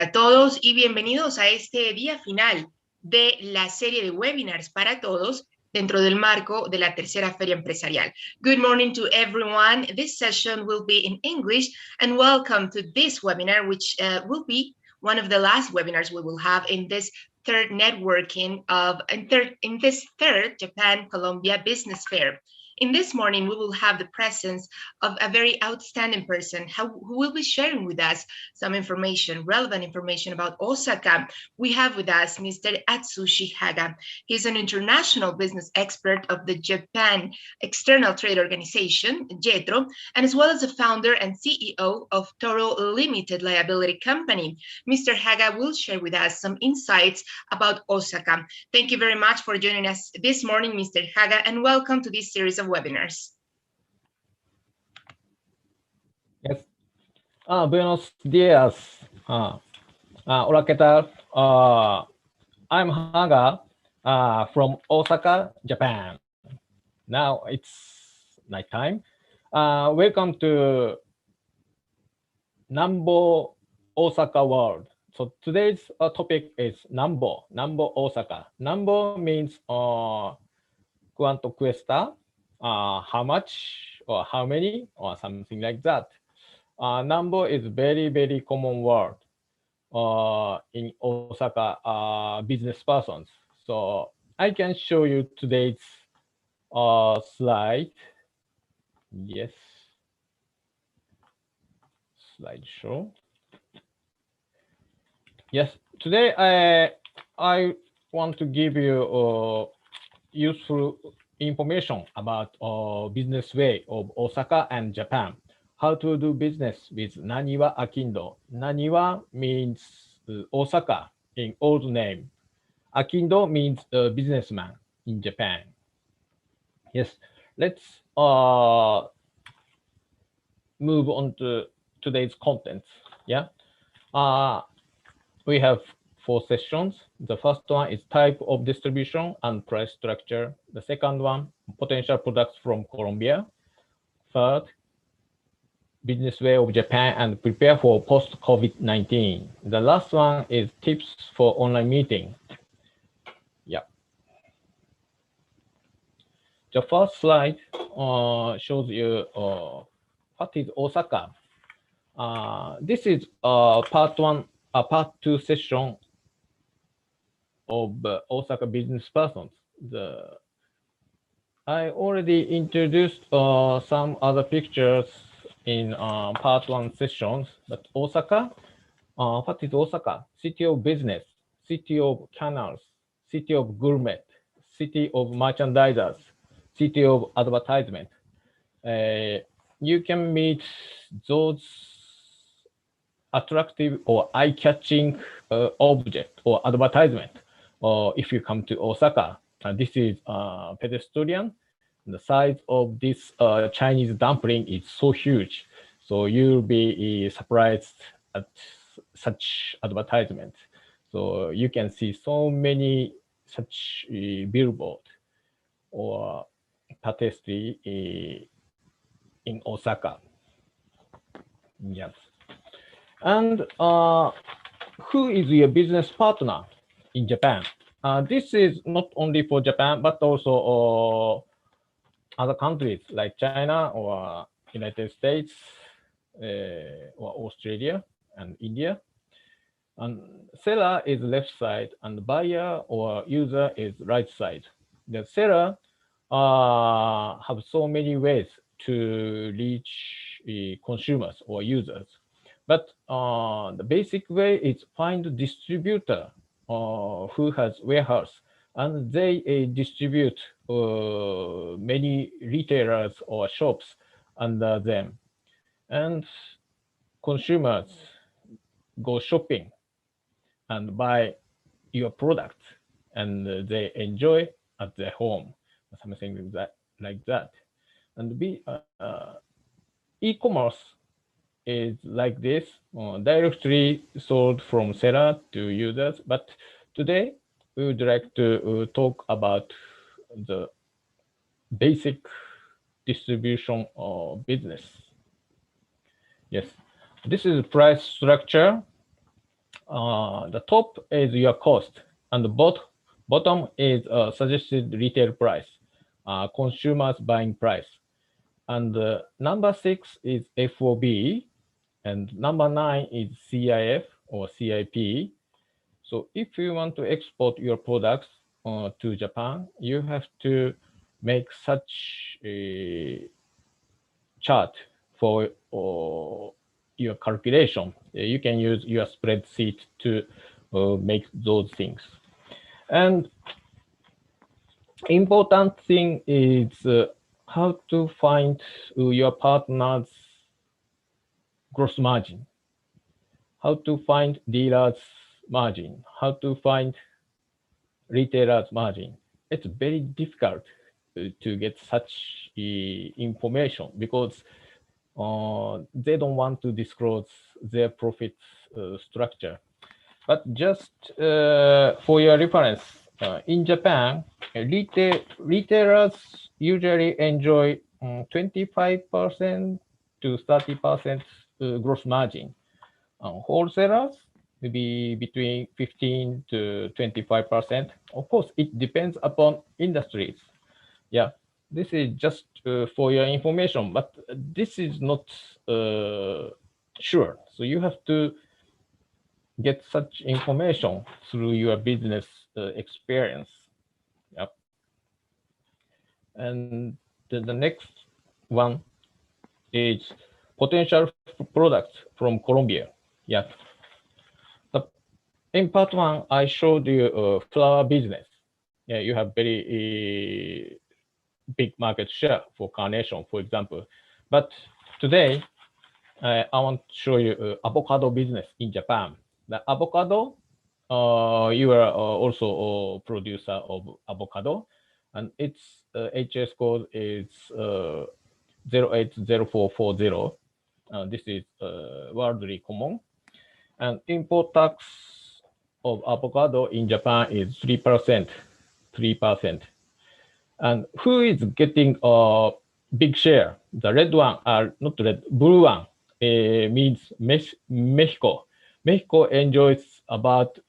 A todos y bienvenidos a este día final de la serie de webinars para todos dentro del marco de la tercera feria empresarial. Good morning to everyone. This session will be in English, and welcome to this webinar, which will be one of the last webinars we will have in this third networking in this third Japan-Colombia Business Fair. In this morning, we will have the presence of a very outstanding person who will be sharing with us some information, relevant information about Osaka. We have with us Mr. Atsushi HAGA. He's an international business expert of the Japan External Trade Organization, JETRO, and as well as the founder and CEO of Toro Limited Liability Company. Mr. HAGA will share with us some insights about Osaka. Thank you very much for joining us this morning, Mr. HAGA, and welcome to this series of webinars. Yes. Buenos días. Hola, ¿qué tal? I'm Haga from Osaka, Japan. Now it's nighttime. Welcome to Nambo Osaka World. So today's topic is Nambo Osaka. Nambo means quanto cuesta, how much or how many or something like that. Nambo is very common word in Osaka business persons. So I can show you today's slide. Yes, slideshow. Yes, today I want to give you useful information about business way of Osaka and Japan. How to do business with Naniwa Akindo. Naniwa means Osaka in old name. Akindo means businessman in Japan. Yes, let's move on to today's contents. Yeah, we have 4 sessions. The first one is type of distribution and price structure. The second one, potential products from Colombia. Third, business way of Japan and prepare for post-COVID-19. The last one is tips for online meeting. Yeah. The first slide shows you what is Osaka. This is part 2 session of Osaka business persons. I already introduced some other pictures in part 1 sessions, but Osaka, what is Osaka? City of business, city of canals, city of gourmet, city of merchandisers, city of advertisement. You can meet those attractive or eye-catching object or advertisement if you come to Osaka. This is pedestrian. The size of this Chinese dumpling is so huge, so you'll be surprised at such advertisement. So you can see so many such billboard or tapestry in Osaka. Yes. And who is your business partner in Japan? This is not only for Japan, but also other countries like China or United States or Australia and India. And seller is left side and buyer or user is right side. The seller have so many ways to reach consumers or users. But the basic way is find a distributor who has warehouse, and they distribute many retailers or shops under them. And consumers go shopping and buy your product, and they enjoy at their home, something like that. And e-commerce is like this, directly sold from seller to users. But today we would like to talk about the basic distribution business. Yes, this is price structure. the top is your cost, and the bottom is suggested retail price, consumers buying price. And number 6 is FOB, and number 9 is CIF or CIP. So if you want to export your products to Japan, you have to make such a chart for your calculation. You can use your spreadsheet to make those things. And important thing is how to find your partner's gross margin, how to find dealers' margin, how to find retailers' margin. It's very difficult to get such information because they don't want to disclose their profit structure. But just for your reference, in Japan, retailers usually enjoy 25% to 30% gross margin. Wholesalers maybe between 15 to 25%. Of course, it depends upon industries. Yeah, this is just for your information, but this is not sure. So you have to get such information through your business experience. Yep. And the next one is potential products from Colombia. Yeah. In part one, I showed you flower business. Yeah, you have very big market share for carnation, for example. But today, I want to show you avocado business in Japan. The avocado, you are also a producer of avocado, and its HS code is 080440. This is worldly common. And import tax of avocado in Japan is 3%. 3%. And who is getting a big share? The red one, not red, blue one means Mexico. Mexico enjoys about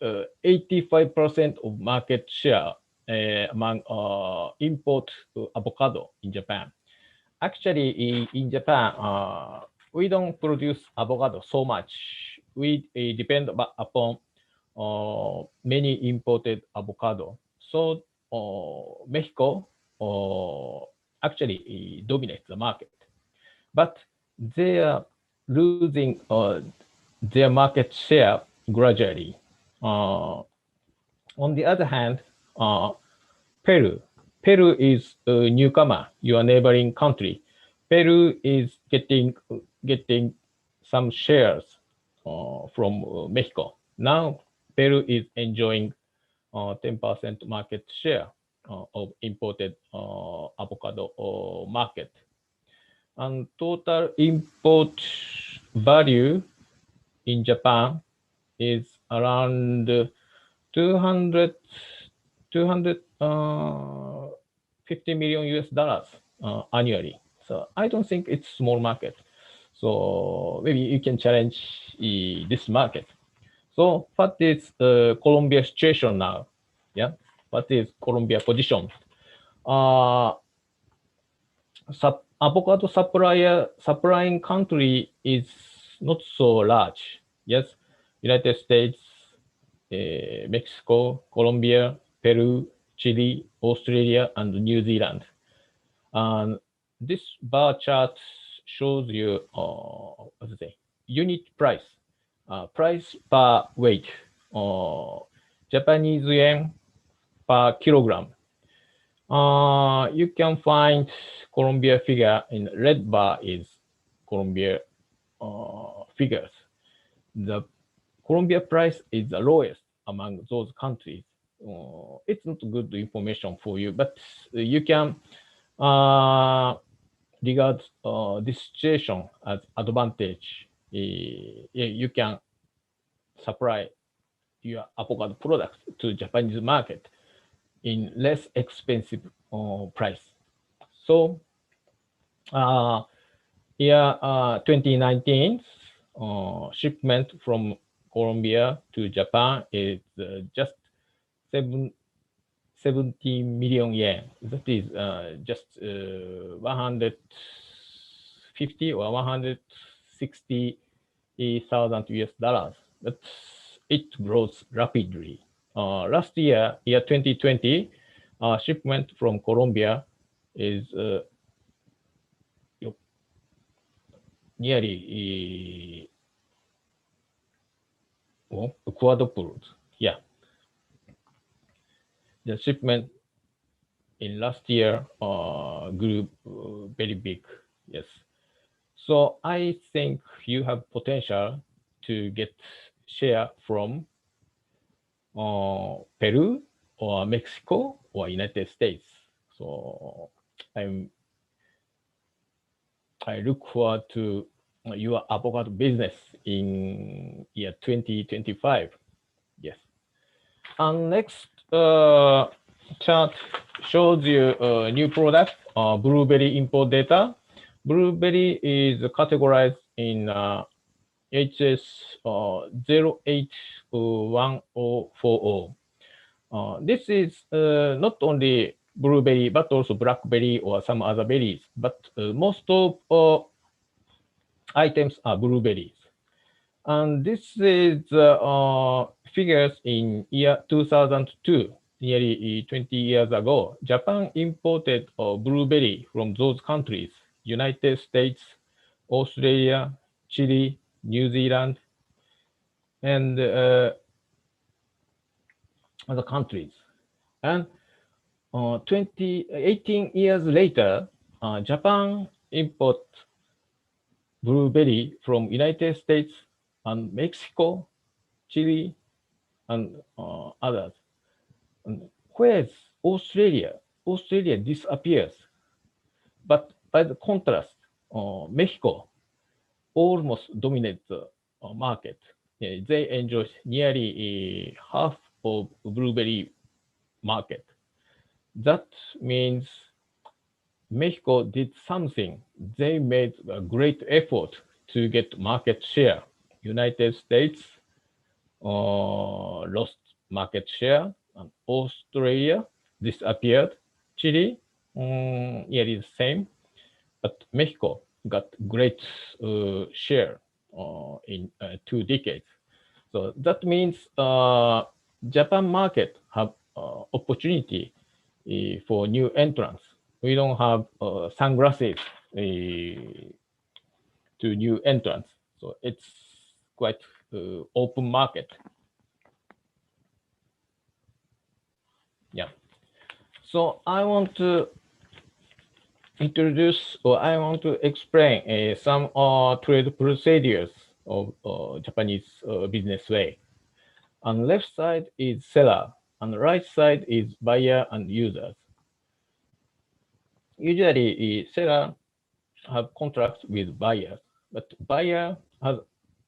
85% of market share among import avocado in Japan. Actually, in Japan, we don't produce avocado so much. We depend upon many imported avocado. So Mexico actually dominates the market, but they are losing their market share gradually. On the other hand, Peru is a newcomer, your neighboring country. Peru is getting some shares from Mexico. Now Peru is enjoying 10% market share of imported avocado market. And total import value in Japan is around 250 million US dollars annually. So I don't think it's small market. So maybe you can challenge this market. So what is Colombia situation now? Yeah, what is Colombia position? Avocado supplying country is not so large. Yes, United States, Mexico, Colombia, Peru, Chile, Australia, and New Zealand. And this bar chart shows you unit price. Price per weight, Japanese yen per kilogram. You can find Colombia figure in red bar is Colombia figures. The Colombia price is the lowest among those countries. It's not good information for you, but you can regard this situation as advantage. You can supply your avocado products to Japanese market in less expensive price. So year 2019 shipment from Colombia to Japan is just 17 million yen. That is just 150 or 160,000 US dollars. But it grows rapidly. Last year, 2020, shipment from Colombia is nearly quadrupled. Yeah. The shipment in last year grew very big. Yes. So I think you have potential to get share from Peru or Mexico or United States. So I look forward to your avocado business in year 2025. Yes. And next chart shows you a new product, blueberry import data. Blueberry is categorized in HS 081040. This is not only blueberry, but also blackberry or some other berries. But most of items are blueberries. And this is figures in year 2002, nearly 20 years ago. Japan imported blueberry from those countries: United States, Australia, Chile, New Zealand, and other countries. And 18 years later, Japan import blueberry from United States and Mexico, Chile, and others. And whereas Australia? Australia disappears. But by the contrast, Mexico almost dominates the market. They enjoy nearly half of blueberry market. That means Mexico did something. They made a great effort to get market share. United States lost market share, and Australia disappeared. Chile, nearly the same, but Mexico got great share in 2 decades. So that means Japan market have opportunity for new entrants. We don't have sunglasses to new entrants. So it's quite open market. Yeah. So I want to introduce, or I want to explain some trade procedures of Japanese business way. On the left side is seller, on the right side is buyer and users. Usually, seller have contracts with buyers, but buyer has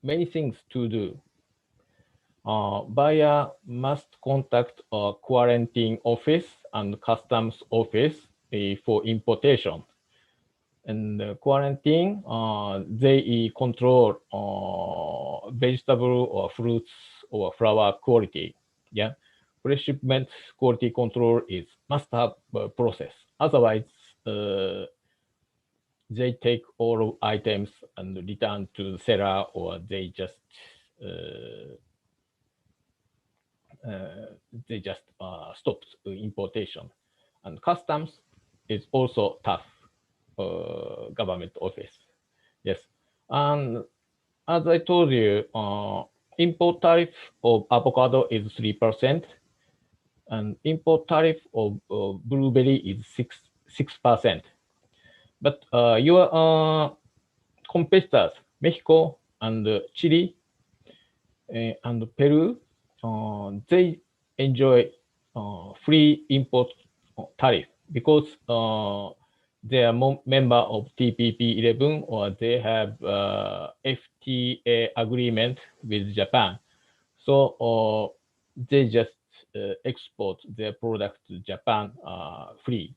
many things to do. Buyer must contact a quarantine office and customs office for importation. And quarantine, they control vegetable or fruits or flower quality. Yeah, pre-shipment quality control is must-have process. Otherwise, they take all items and return to the seller, or they just stop importation. And customs is also tough government office. Yes, and as I told you, import tariff of avocado is 3%, and import tariff of blueberry is 6%. But your competitors, Mexico and Chile and Peru, they enjoy free import tariff because they are member of TPP-11, or they have FTA agreement with Japan. So they just export their product to Japan free.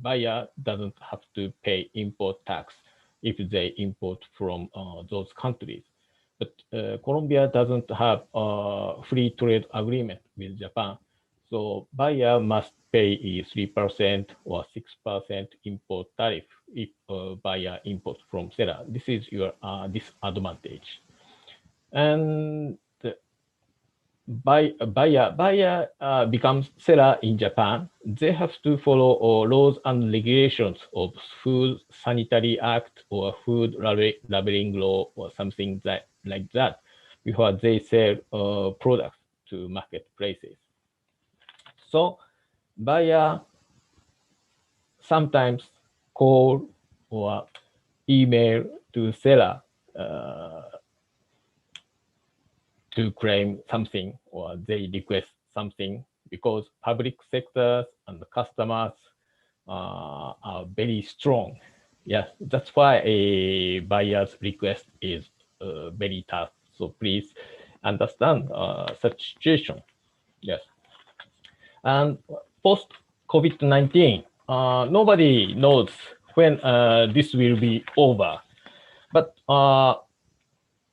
Buyer doesn't have to pay import tax if they import from those countries. But Colombia doesn't have a free trade agreement with Japan. So buyer must pay 3% or 6% import tariff if buyer import from seller. This is your disadvantage. And the buyer becomes seller in Japan. They have to follow laws and regulations of Food Sanitary Act or food labeling law or something like that before they sell products to marketplaces. So buyer sometimes call or email to seller uh, to claim something or they request something because public sectors and customers are very strong. Yes, that's why a buyer's request is very tough. So please understand such situation. Yes. And post COVID-19, nobody knows when this will be over. But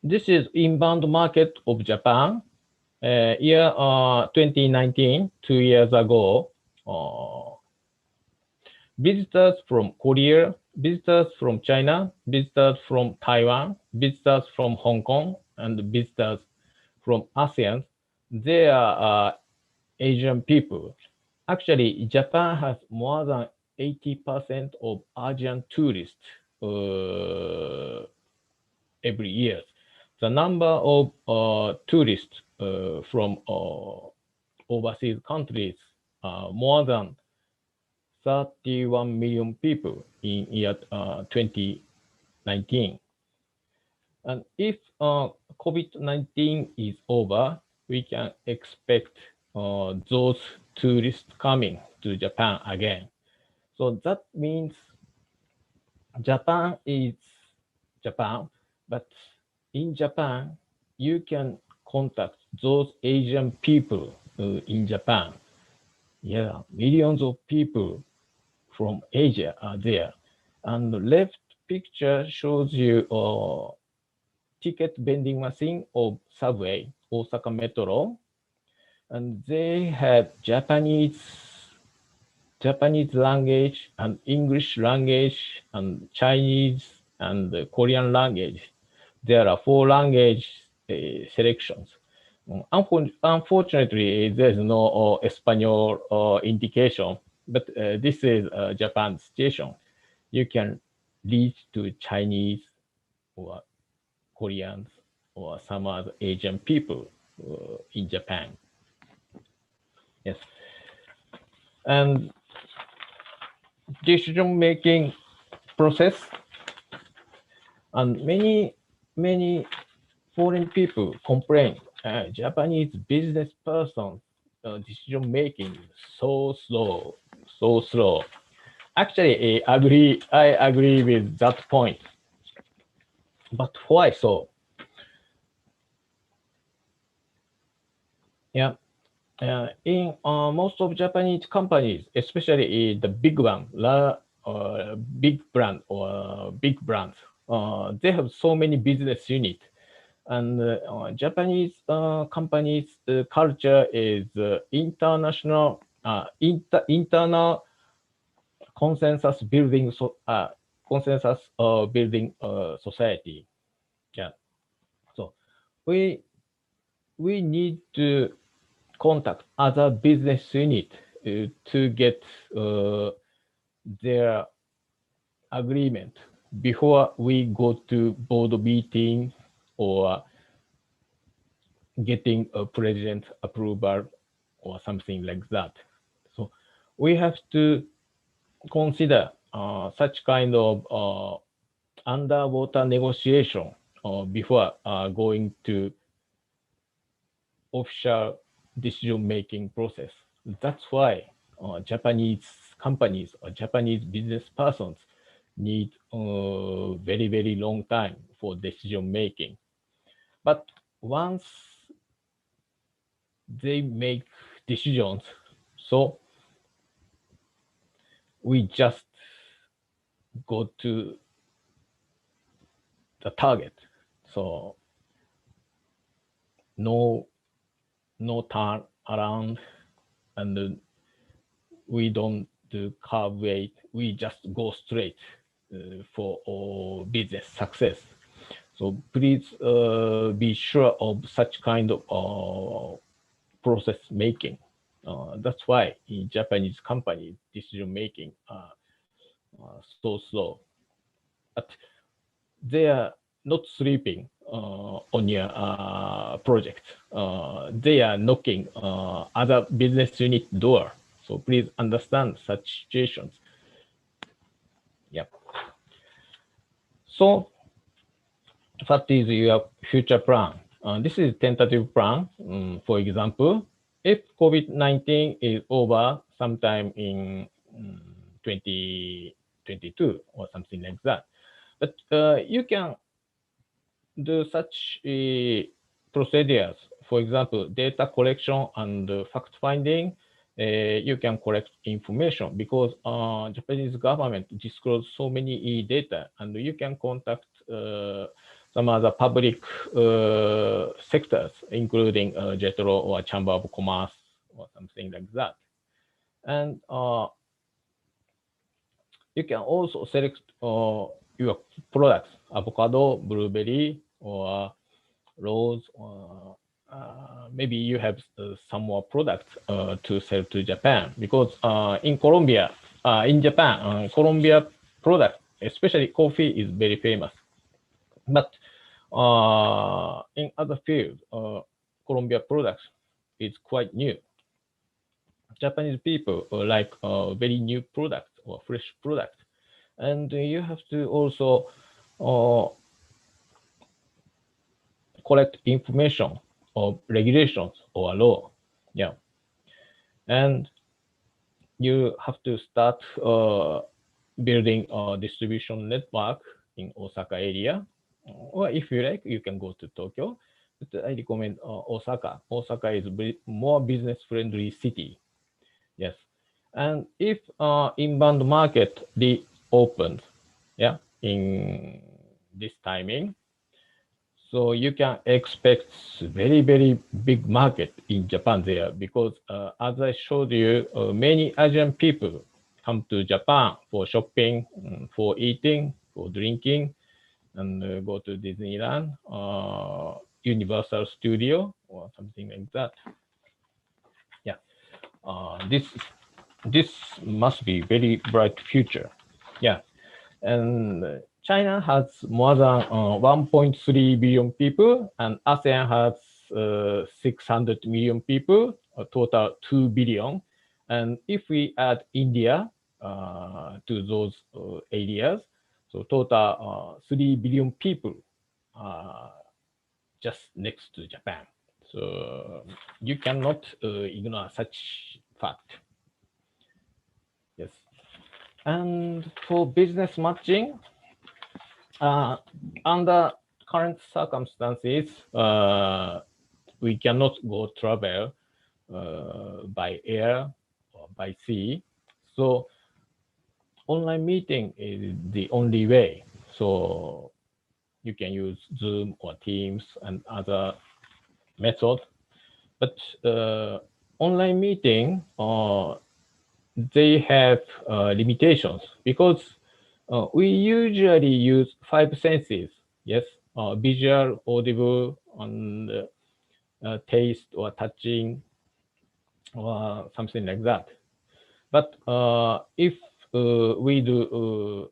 this is inbound market of Japan. Year 2019, 2 years ago, visitors from Korea, visitors from China, visitors from Taiwan, visitors from Hong Kong, and visitors from ASEAN, they are Asian people. Actually, Japan has more than 80% of Asian tourists every year. The number of tourists from overseas countries more than 31 million people in year 2019. And if COVID-19 is over, we can expect those tourists coming to Japan again. So that means Japan is Japan, but in Japan, you can contact those Asian people in Japan. Yeah, millions of people from Asia are there. And the left picture shows you a ticket vending machine of subway, Osaka Metro. And they have Japanese language and English language and Chinese and Korean language. There are four language selections. Unfortunately, there's no Espanol indication, but this is Japan's situation. You can reach to Chinese or Koreans or some other Asian people in Japan. Yes. And decision-making process and many foreign people complain Japanese business persons decision making so slow, so slow. Actually, I agree with that point. But why so? Yeah, in most of Japanese companies, especially the big one, big brand or big brands, they have so many business units. And Japanese companies' culture is internal consensus building, society. Yeah. So we we need to contact other business unit to get their agreement before we go to board meeting or getting a president approval or something like that. So we have to consider such kind of underwater negotiation before going to official decision-making process. That's why Japanese companies or Japanese business persons need very, very long time for decision-making. But once they make decisions, so we just go to the target. So no turn around, and we don't do curve weight. We just go straight for business success. So please be sure of such kind of process making. That's why in Japanese companies, decision making so slow. But they are not sleeping on your project. They are knocking other business unit door. So please understand such situations. Yeah. So what is your future plan? This is tentative plan. For example, if COVID-19 is over sometime in 2022 or something like that, but you can do such procedures. For example, data collection and fact finding. You can collect information because Japanese government disclose so many data, and you can contact some other public sectors, including JETRO or Chamber of Commerce or something like that. And you can also select your products, avocado, blueberry, or rose, or maybe you have some more products to sell to Japan, because in Colombia, in Japan, Colombia product, especially coffee, is very famous. But in other fields, Colombia products is quite new. Japanese people like very new products or fresh products, and you have to also collect information of regulations or law. Yeah. And you have to start building a distribution network in Osaka area. Or if you like, you can go to Tokyo. But I recommend Osaka. Osaka is more business-friendly city. Yes. And if inbound market reopens, yeah, in this timing, so you can expect very, very big market in Japan there, because as I showed you, many Asian people come to Japan for shopping, for eating, for drinking, and go to Disneyland, Universal Studio, or something like that. Yeah, this must be very bright future. Yeah, and China has more than 1.3 billion people, and ASEAN has 600 million people, a total 2 billion. And if we add India to those areas, so total 3 billion people just next to Japan. So you cannot ignore such fact. Yes. And for business matching, under current circumstances, we cannot go travel by air or by sea. So online meeting is the only way. So you can use Zoom or Teams and other methods. But online meeting, they have limitations, because we usually use 5 senses. Yes, visual, audible, and taste or touching, or something like that. But if we do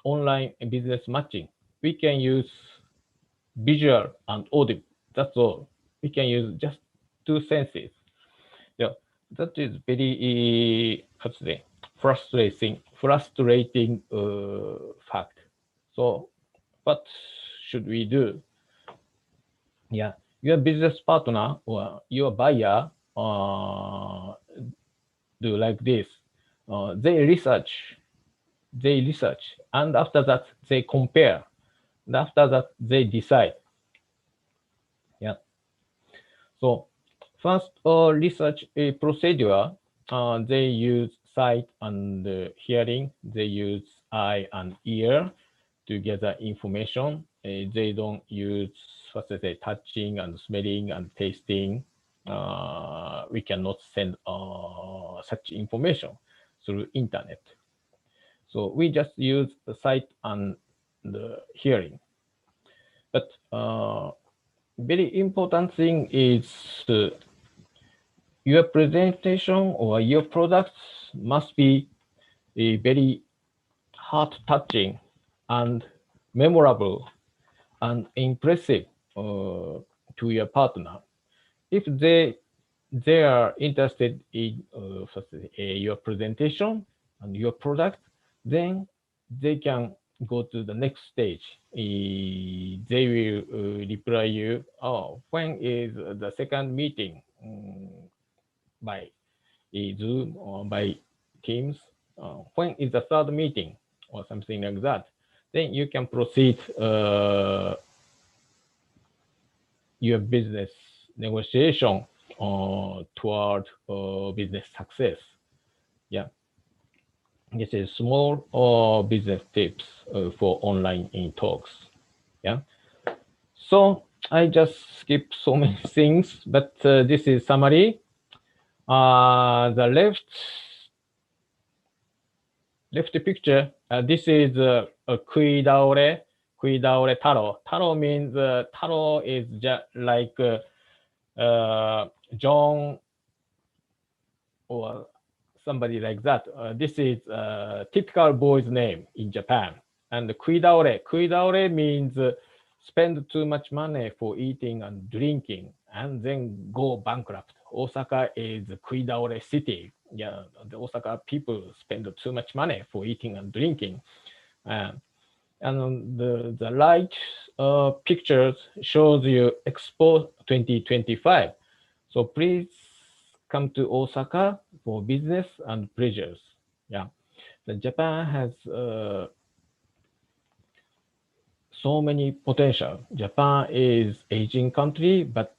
online business matching, we can use visual and audible. That's all. We can use just 2 senses. Yeah, that is very frustrating fact. So what should we do? Yeah, your business partner or your buyer do like this. They research, and after that they compare, and after that they decide. Yeah. So first research a procedure. They use sight and hearing. They use eye and ear to gather information. they don't use, what to say, touching and smelling and tasting. We cannot send such information through internet. So we just use the sight and the hearing. But very important thing is your presentation or your products must be a very heart-touching and memorable and impressive to your partner. If they are interested in your presentation and your product, then they can go to the next stage. They will reply you, oh, when is the second meeting by Zoom or by Teams? When is the third meeting or something like that? Then you can proceed your business negotiation toward business success. Yeah, this is small business tips for online in talks. Yeah, so I just skipped so many things, but this is summary. The left picture. This is a kui daore taro. Taro means taro is just like John or somebody like that. This is a typical boy's name in Japan. And kui daore means spend too much money for eating and drinking and then go bankrupt. Osaka is a kui daore city. Yeah, the Osaka people spend too much money for eating and drinking. And the right pictures shows you Expo 2025. So please come to Osaka for business and pleasures. Yeah, Japan has so many potential. Japan is aging country, but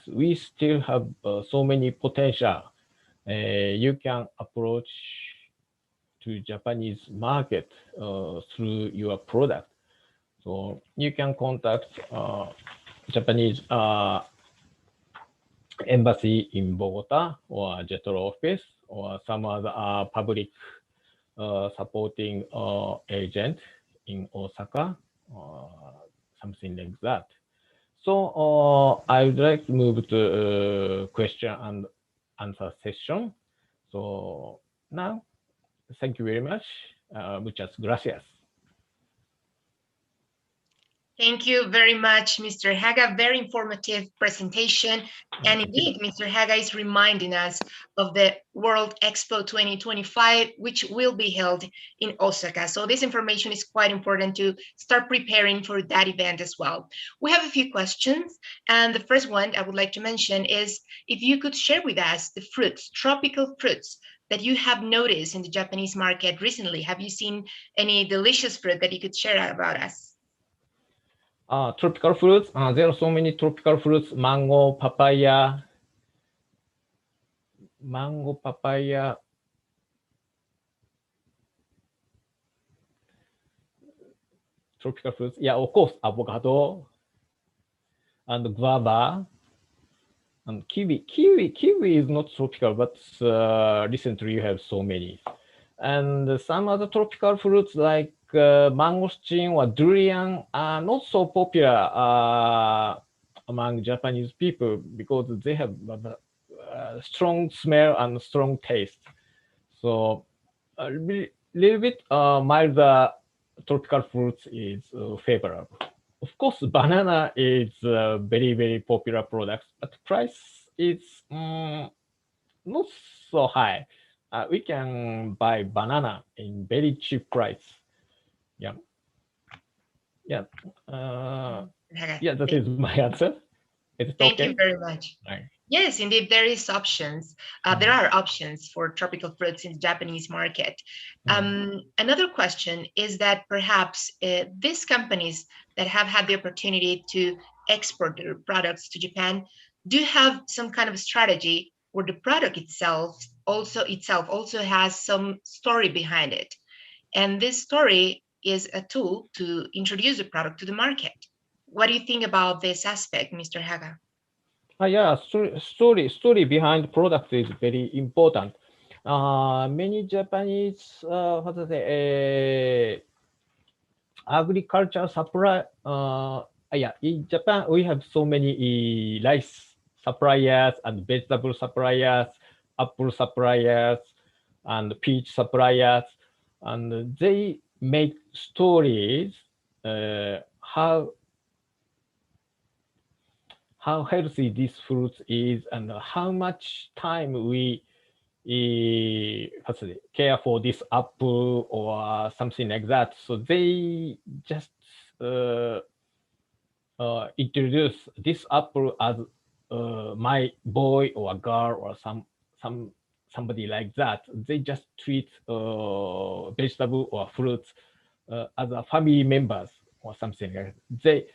we still have so many potential. You can approach to Japanese market through your product. So you can contact Japanese embassy in Bogota or JETRO office or some other public supporting agent in Osaka or something like that. So I would like to move to question and answer session. So now, thank you very much. Muchas gracias. Thank you very much, Mr. Haga. Very informative presentation. And indeed, Mr. Haga is reminding us of the World Expo 2025, which will be held in Osaka. So this information is quite important to start preparing for that event as well. We have a few questions. And the first one I would like to mention is if you could share with us the fruits, tropical fruits, that you have noticed in the Japanese market recently. Have you seen any delicious fruit that you could share about us? Tropical fruits. There are so many tropical fruits: mango, papaya, tropical fruits. Yeah, of course, avocado and guava and kiwi. Kiwi is not tropical, but recently you have so many. And some other tropical fruits like mangosteen or durian are not so popular among Japanese people because they have strong smell and strong taste. So a little bit milder tropical fruits is favorable. Of course, banana is a very, very popular product, but price is not so high. We can buy banana in very cheap price. Yeah. Yeah. Yeah, that is my answer. Is it Thank okay? you very much. Right. Yes, indeed, there is options. There are options for tropical fruits in the Japanese market. Another question is that perhaps these companies that have had the opportunity to export their products to Japan do have some kind of strategy where the product itself also has some story behind it. And this story is a tool to introduce the product to the market. What do you think about this aspect, Mr. Haga? Yeah, story behind product is very important. Many Japanese, what to say, agriculture supply. Yeah, in Japan we have so many rice suppliers and vegetable suppliers, apple suppliers, and peach suppliers, and they make stories how healthy this fruit is and how much time we care for this apple or something like that. So they just introduce this apple as my boy or girl or somebody like that. They just treat vegetable or fruits as a family members or something like that.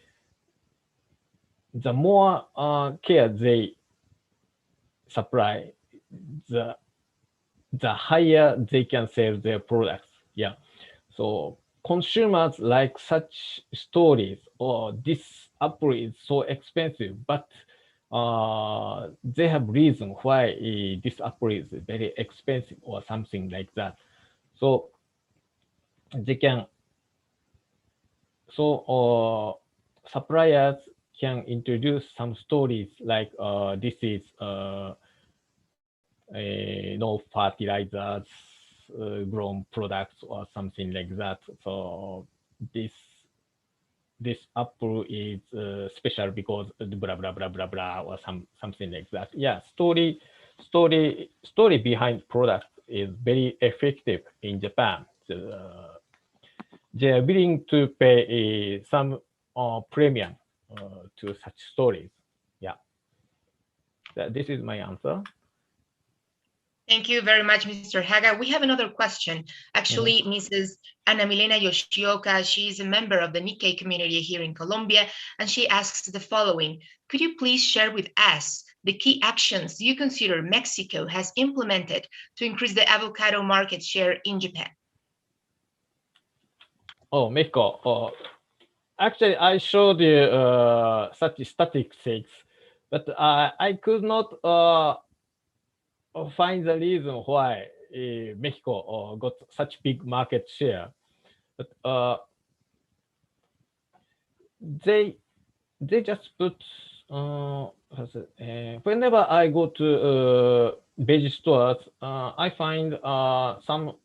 The more care they supply, the higher they can sell their products. Yeah. So consumers like such stories, or this apple is so expensive, but they have reason why this apple is very expensive or something like that. So they can, suppliers can introduce some stories like this is no fertilizers grown products or something like that. So this apple is special because blah blah blah blah blah or something like that. Yeah, story behind product is very effective in Japan. They are willing to pay some premium to such stories. Yeah, this is my answer. Thank you very much, Mr. Haga. We have another question. Actually, Mrs. Ana Milena Yoshioka, she is a member of the Nikkei community here in Colombia, and she asks the following. Could you please share with us the key actions you consider Mexico has implemented to increase the avocado market share in Japan? Oh, Mexico. Oh, actually, I showed you such statistics, but I could not find the reason why Mexico got such big market share. But they just put whenever I go to veg stores, I find some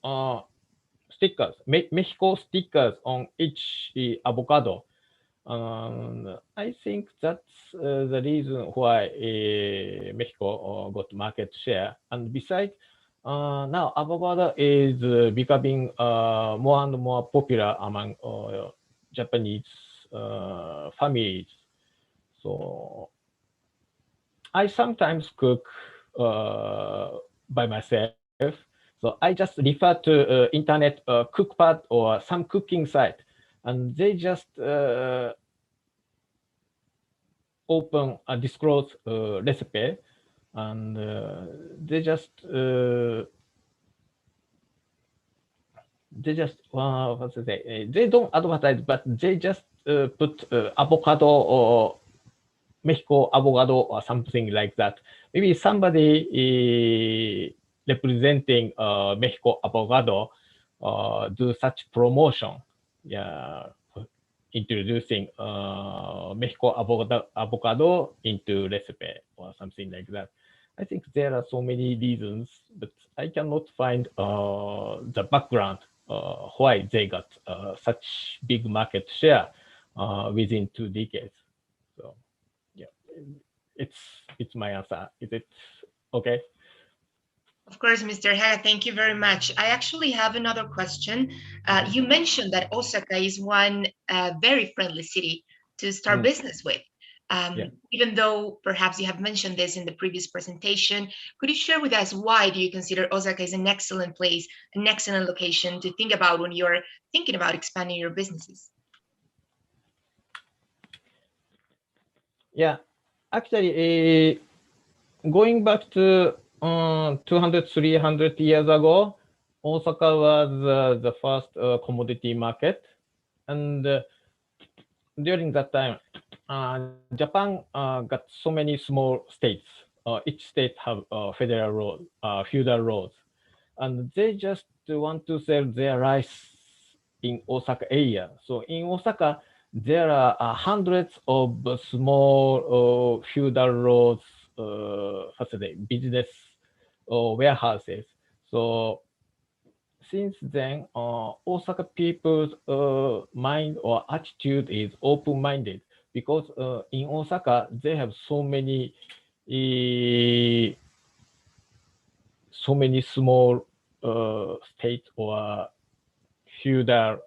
stickers, Mexico stickers on each avocado. I think that's the reason why Mexico got market share. And besides, now avocado is becoming more and more popular among Japanese families. So I sometimes cook by myself. So I just refer to internet cookpad or some cooking site, and they just open a disclose recipe, and they just what to say? They don't advertise, but they just put avocado or Mexico avocado or something like that. Maybe somebody representing Mexico avocado do such promotion. Yeah, introducing Mexico avocado into recipe or something like that. I think there are so many reasons, but I cannot find the background why they got such big market share within 2 decades. So yeah, it's my answer. Is it okay? Of course, Mr. Haga, thank you very much. I actually have another question. You mentioned that Osaka is one very friendly city to start business with. Even though perhaps you have mentioned this in the previous presentation, could you share with us why do you consider Osaka is an excellent place, an excellent location to think about when you're thinking about expanding your businesses? Yeah, actually, going back to 200, 300 years ago, Osaka was the first commodity market, and during that time, Japan got so many small states. Each state have federal road, feudal roads, and they just want to sell their rice in Osaka area. So in Osaka, there are hundreds of small feudal roads, what's the name, business warehouses. So since then, Osaka people's mind or attitude is open-minded because in Osaka they have eh, so many small states or feudal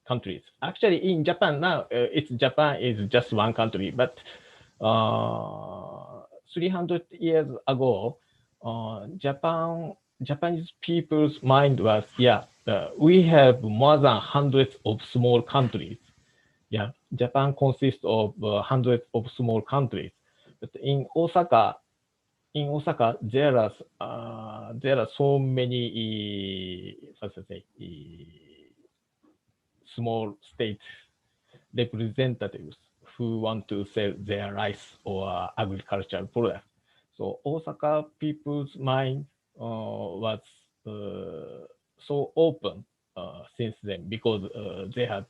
countries. Actually, in Japan now, Japan is just one country, but 300 years ago, Japanese people's mind was, yeah, we have more than hundreds of small countries. Yeah, Japan consists of hundreds of small countries. But in Osaka, there are so many, how to say, small state representatives who want to sell their rice or agricultural products. So Osaka people's mind was so open since then because they had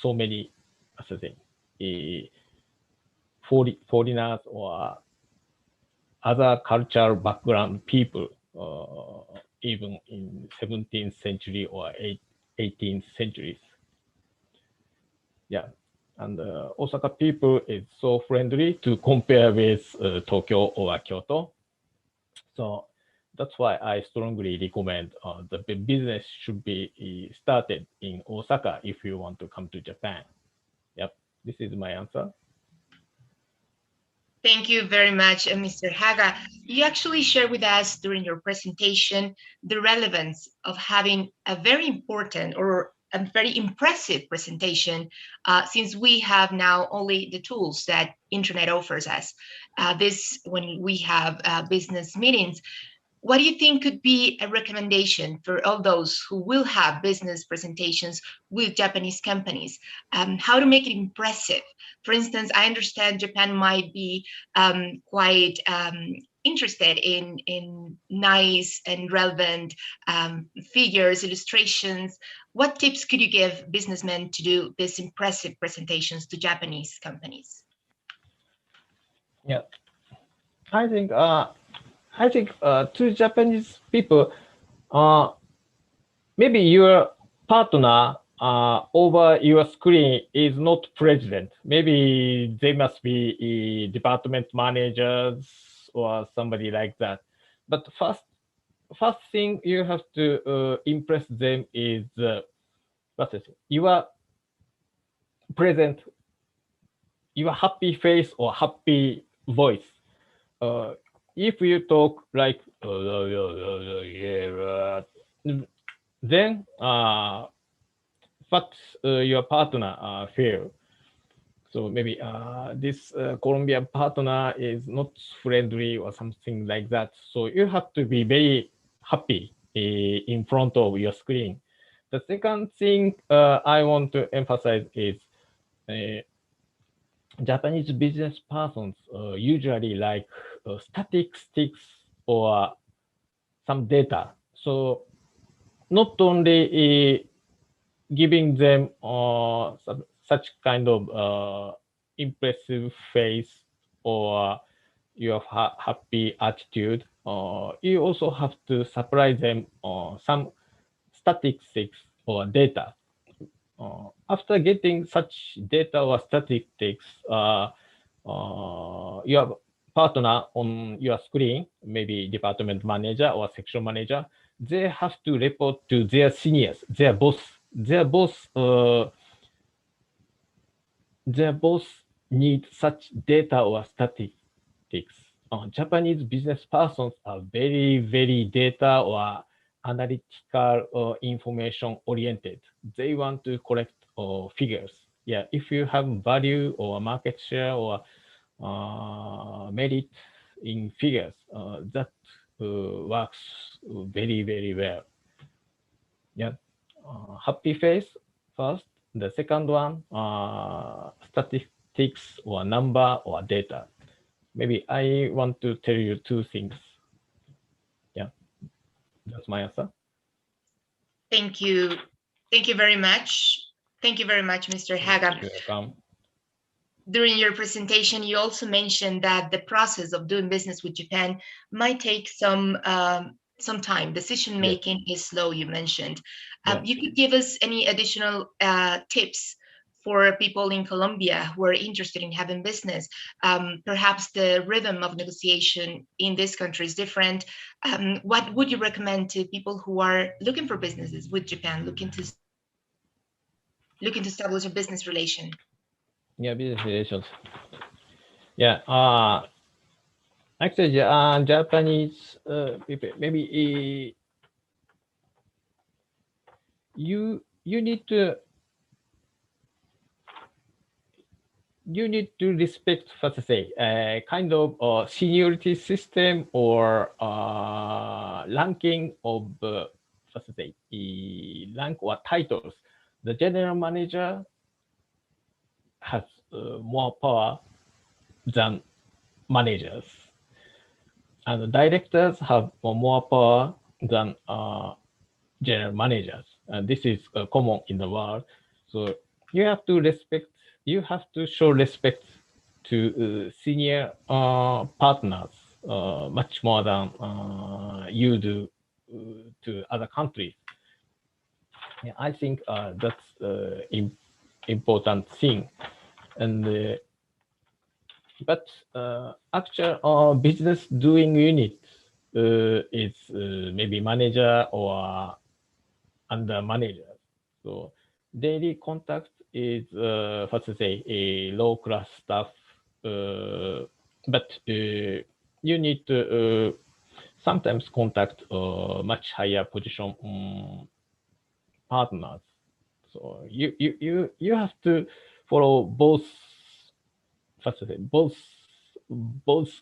so many, as I say, foreigners or other cultural background people, even in 17th century or 18th centuries. Yeah, and Osaka people is so friendly to compare with Tokyo or Kyoto. So that's why I strongly recommend the business should be started in Osaka if you want to come to Japan. Yep, this is my answer. Thank you very much, Mr. Haga. You actually shared with us during your presentation the relevance of having a very important or a very impressive presentation since we have now only the tools that internet offers us. This when we have business meetings. What do you think could be a recommendation for all those who will have business presentations with Japanese companies? How to make it impressive? For instance, I understand Japan might be quite interested in nice and relevant figures, illustrations. What tips could you give businessmen to do these impressive presentations to Japanese companies? Yeah, I think to Japanese people, uh, maybe your partner over your screen is not president. Maybe they must be department managers or somebody like that. But first thing you have to impress them is what is it? Your present, your happy face or happy voice. Uh, if you talk like then what your partner feel. So maybe this Colombian partner is not friendly or something like that. So you have to be very happy in front of your screen. The second thing I want to emphasize is uh, Japanese business persons usually like statistics or some data. So not only giving them such kind of impressive face or your happy attitude, you also have to supply them some statistics or data. After getting such data or statistics, your partner on your screen, maybe department manager or section manager, they have to report to their seniors, their boss. Their boss need such data or statistics. Japanese business persons are very, very data or analytical or information oriented. They want to collect figures. Yeah, if you have value or market share or merit in figures, that works very, very well. Yeah. Happy face first. The second one, statistics or number or data. Maybe I want to tell you two things. Yeah, that's my answer. Thank you. Thank you very much. Thank you very much, Mr. Haga. You're welcome. During your presentation, you also mentioned that the process of doing business with Japan might take some time. Decision making is slow, you mentioned. You could give us any additional tips for people in Colombia who are interested in having business. Perhaps the rhythm of negotiation in this country is different. What would you recommend to people who are looking for businesses with Japan, looking to establish a business relation? Yeah, business relations. Yeah, actually, Japanese people, maybe you need to respect, what to say, kind of seniority system or ranking of, what to say, rank or titles. The general manager has more power than managers, and the directors have more power than general managers. And this is common in the world. So you have to respect, you have to show respect to senior partners much more than you do to other countries. Yeah, I think that's important thing. And but actual business doing unit is maybe manager or under manager. So daily contact is what to say, a low class staff, but you need to sometimes contact much higher position partners. So you have to follow both, what to say, both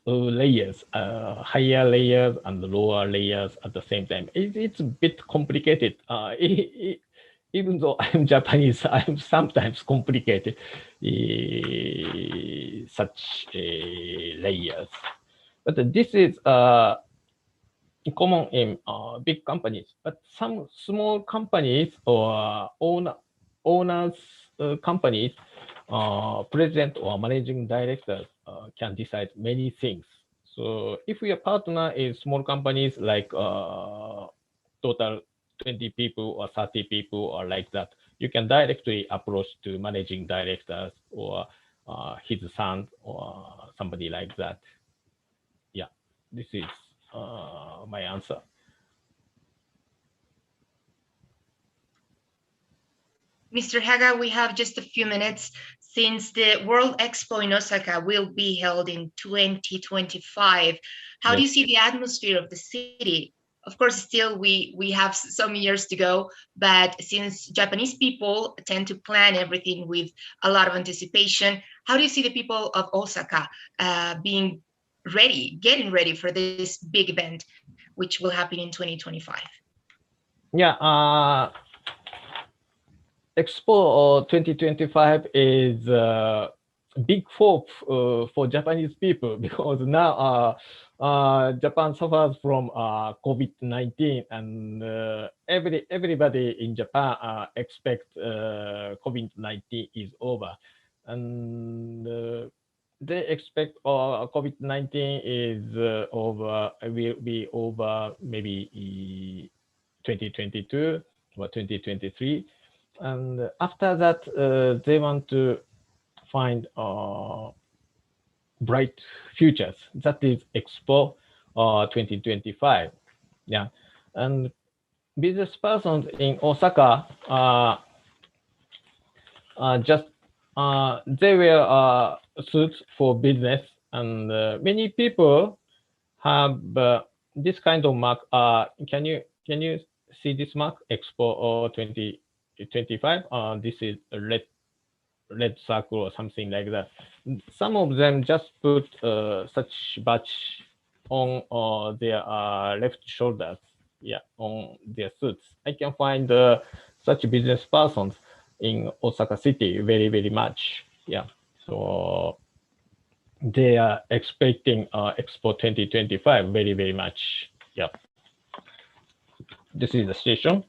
layers, higher layers and lower layers at the same time. It's a bit complicated. Even though I'm Japanese, I'm sometimes complicated such layers. But this is common in big companies. But some small companies or owners companies, president or managing directors can decide many things. So if your partner is small companies like total 20 people or 30 people or like that, you can directly approach to managing directors or his son or somebody like that. Yeah, this is my answer. Mr. Haga, we have just a few minutes since the World Expo in Osaka will be held in 2025. How do you see the atmosphere of the city? Of course, still we have some years to go, but since Japanese people tend to plan everything with a lot of anticipation, how do you see the people of Osaka being ready, getting ready for this big event, which will happen in 2025? Yeah, Expo 2025 is big hope for Japanese people because now Japan suffers from COVID-19, and everybody in Japan expect COVID-19 is over, and they expect COVID-19 is over, will be over maybe 2022 or 2023. And after that, they want to find bright futures. That is Expo 2025. Yeah, and business persons in Osaka just they wear suits for business, and many people have this kind of mark. Can you see this mark, Expo 2025? This is a red circle or something like that. Some of them just put such badge on their left shoulders, yeah, on their suits. I can find such business persons in Osaka City very, very much. Yeah, so they are expecting Expo 2025 very, very much. Yeah, this is the situation.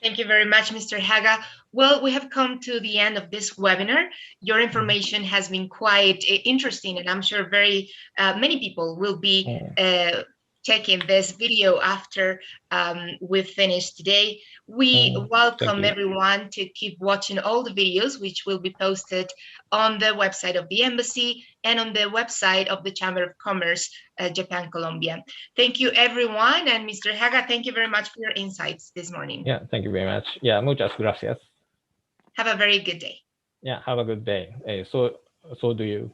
Thank you very much, Mr. Haga. Well, we have come to the end of this webinar. Your information has been quite interesting, and I'm sure very many people will be checking this video after we've finished today. We welcome everyone to keep watching all the videos, which will be posted on the website of the embassy and on the website of the Chamber of Commerce, Japan, Colombia. Thank you, everyone. And Mr. Haga, thank you very much for your insights this morning. Yeah, thank you very much. Yeah, muchas gracias. Have a very good day. Yeah, have a good day. So do you.